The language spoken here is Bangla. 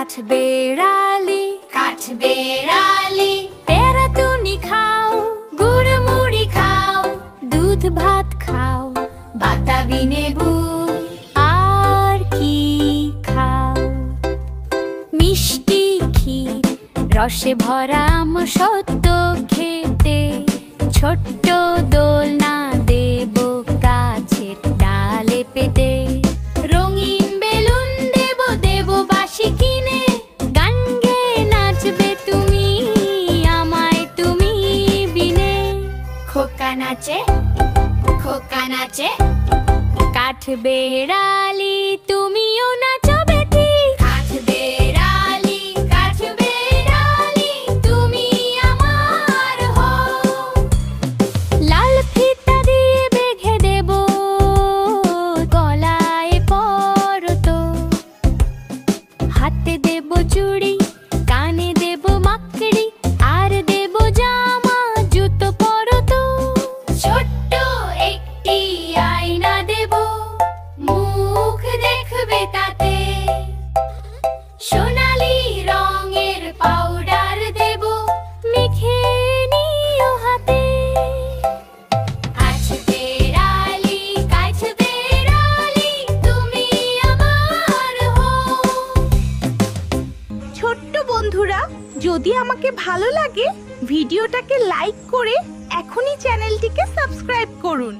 কাঠবেড়ালি কাঠবেড়ালি পেরাতুনি খাও, গুড় মুড়ি খাও, দুধ ভাত খাও, বাতাবি নেবু আর কি খাও? মিষ্টি ক্ষীর রসে ভরা আম সত্য খেতে, ছোট্ট দোলনা দেব গাছের ডালে পেতে, রঙিন বেলুন দেব দেব বাঁশি কিনে, গান গেয়ে নাচবে তুমি আমায় তুমি বিনে। খোকা নাচে খোকা নাচে, কাঠবেড়ালি তুমিও নাচো বেটি। কাঠবেড়ালি কাঠবেড়ালি তুমি আমার হও, লাল ফিতা দিয়ে বেঁধে দেব গলায় পরতো, হাতে দেব চুড়ি, কানে দেব মাকড়ি, আর দেব জামা জুতো পরতো। ছোট্ট একটি আয়না দেব, মুখ দেখবে তাতে, সোনালি রঙের পাউডার দেব, মেখে নিও হাতে। কাঠবেড়ালি কাঠবেড়ালি তুমি আমার হও। ছোট্ট বন্ধুরা, যদি আমাকে ভালো লাগে ভিডিওটাকে লাইক করে এখনই চ্যানেলটিকে সাবস্ক্রাইব করুন।